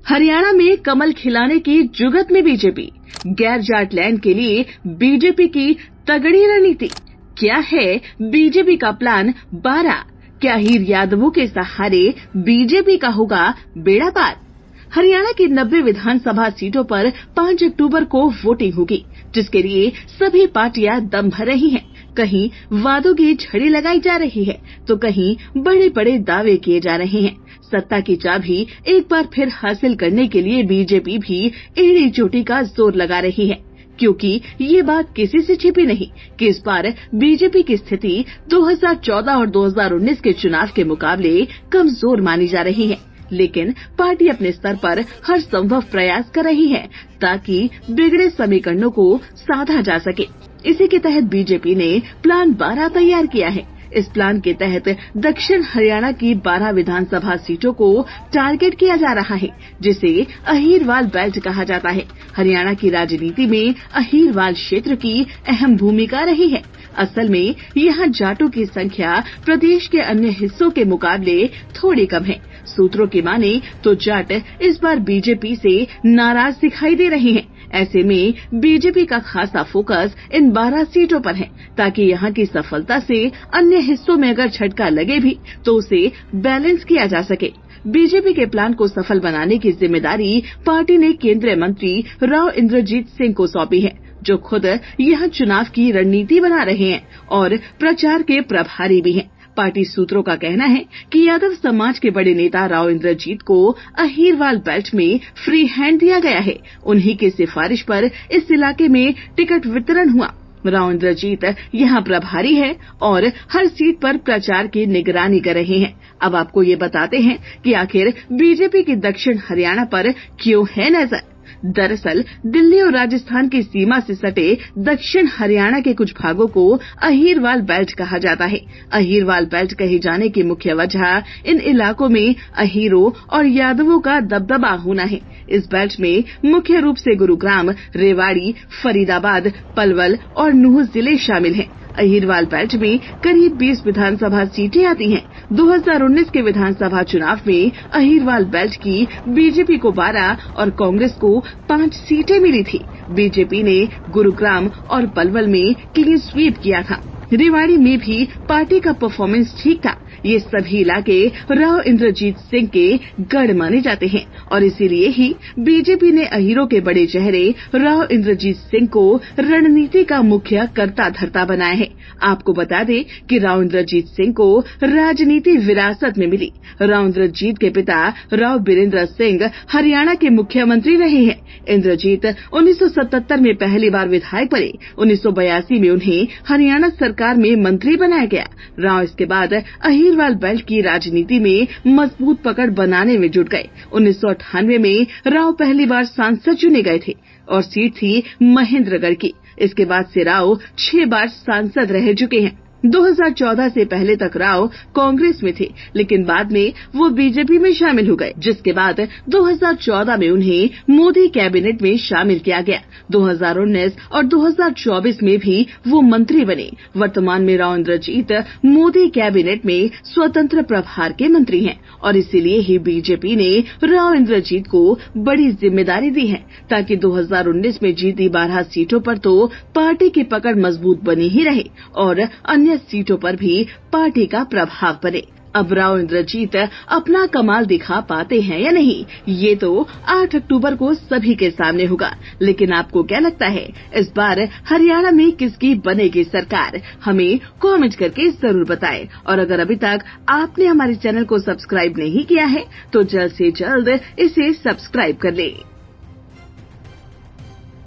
हरियाणा में कमल खिलाने की जुगत में बीजेपी, गैर जाट लैंड के लिए बीजेपी की तगड़ी रणनीति। क्या है बीजेपी का प्लान 12? क्या हीर यादवों के सहारे बीजेपी का होगा बेड़ा पार? हरियाणा की 90 विधानसभा सीटों पर 5 अक्टूबर को वोटिंग होगी, जिसके लिए सभी पार्टियां दम भर रही हैं। कहीं वादों की झड़ी लगाई जा रही है, तो कहीं बड़े बड़े दावे किए जा रहे हैं। सत्ता की चाबी एक बार फिर हासिल करने के लिए बीजेपी भी एड़ी चोटी का जोर लगा रही है, क्योंकि ये बात किसी से छिपी नहीं कि इस बार बीजेपी की स्थिति 2014 और 2019 के चुनाव के मुकाबले कमजोर मानी जा रही है। लेकिन पार्टी अपने स्तर पर हर संभव प्रयास कर रही है ताकि बिगड़े समीकरणों को साधा जा सके। इसी के तहत बीजेपी ने प्लान 12 तैयार किया है। इस प्लान के तहत दक्षिण हरियाणा की 12 विधानसभा सीटों को टारगेट किया जा रहा है, जिसे अहीरवाल बेल्ट कहा जाता है। हरियाणा की राजनीति में अहीरवाल क्षेत्र की अहम भूमिका रही है। असल में यहाँ जाटों की संख्या प्रदेश के अन्य हिस्सों के मुकाबले थोड़ी कम है। सूत्रों की माने तो जाट इस बार बीजेपी से नाराज दिखाई दे रहे हैं। ऐसे में बीजेपी का खासा फोकस इन 12 सीटों पर है, ताकि यहाँ की सफलता से अन्य हिस्सों में अगर झटका लगे भी तो उसे बैलेंस किया जा सके। बीजेपी के प्लान को सफल बनाने की जिम्मेदारी पार्टी ने केंद्रीय मंत्री राव इंद्रजीत सिंह को सौंपी है, जो खुद यहाँ चुनाव की रणनीति बना रहे हैं और प्रचार के प्रभारी भी हैं। पार्टी सूत्रों का कहना है कि यादव समाज के बड़े नेता राव इंद्रजीत को अहीरवाल बेल्ट में फ्री हैंड दिया गया है। उन्हीं की सिफारिश पर इस इलाके में टिकट वितरण हुआ। राव इंद्रजीत यहाँ प्रभारी है और हर सीट पर प्रचार की निगरानी कर रहे हैं। अब आपको ये बताते हैं कि आखिर बीजेपी की दक्षिण हरियाणा पर क्यों है नजर। दरअसल दिल्ली और राजस्थान की सीमा से सटे दक्षिण हरियाणा के कुछ भागों को अहीरवाल बेल्ट कहा जाता है। अहीरवाल बेल्ट कहे जाने की मुख्य वजह इन इलाकों में अहीरों और यादवों का दबदबा होना है। इस बेल्ट में मुख्य रूप से गुरुग्राम, रेवाड़ी, फरीदाबाद, पलवल और नूंह जिले शामिल हैं। अहीरवाल बेल्ट में करीब 20 विधानसभा सीटें आती हैं। 2019 के विधानसभा चुनाव में अहीरवाल बेल्ट की बीजेपी को 12 और कांग्रेस को 5 सीटें मिली थी। बीजेपी ने गुरुग्राम और पलवल में क्लीन स्वीप किया था। रेवाड़ी में भी पार्टी का परफॉर्मेंस ठीक था। ये सभी इलाके राव इंद्रजीत सिंह के गढ़ माने जाते हैं और इसीलिए ही बीजेपी ने अहीरों के बड़े चेहरे राव इंद्रजीत सिंह को रणनीति का मुख्य कर्ता धर्ता बनाया है। आपको बता दें कि राव इंद्रजीत सिंह को राजनीति विरासत में मिली। राव इंद्रजीत के पिता राव बीरेंद्र सिंह हरियाणा के मुख्यमंत्री रहे हैं। इंद्रजीत 1977 में पहली बार विधायक बने। 1982 में उन्हें हरियाणा सरकार में मंत्री बनाया गया। राव इसके बाद अहीरवाल बेल्ट की राजनीति में मजबूत पकड़ बनाने में जुट गए। 1998 में राव पहली बार सांसद चुने गए थे और सीट थी महेंद्रगढ़ की। इसके बाद से राव 6 बार सांसद रह चुके हैं। 2014 से पहले तक राव कांग्रेस में थे, लेकिन बाद में वो बीजेपी में शामिल हो गए, जिसके बाद 2014 में उन्हें मोदी कैबिनेट में शामिल किया गया। 2019 और 2024 में भी वो मंत्री बने। वर्तमान में राव इंद्रजीत मोदी कैबिनेट में स्वतंत्र प्रभार के मंत्री हैं और इसीलिए ही बीजेपी ने राव इंद्रजीत को बड़ी जिम्मेदारी दी है, ताकि 2019 में जीती 12 सीटों पर तो पार्टी की पकड़ मजबूत बनी ही रहे और अन्य सीटों पर भी पार्टी का प्रभाव बने। अब राव इंद्रजीत अपना कमाल दिखा पाते हैं या नहीं, ये तो 8 अक्टूबर को सभी के सामने होगा। लेकिन आपको क्या लगता है, इस बार हरियाणा में किसकी बनेगी सरकार? हमें कमेंट करके जरूर बताएं। और अगर अभी तक आपने हमारे चैनल को सब्सक्राइब नहीं किया है तो जल्द से जल्द इसे सब्सक्राइब कर लें।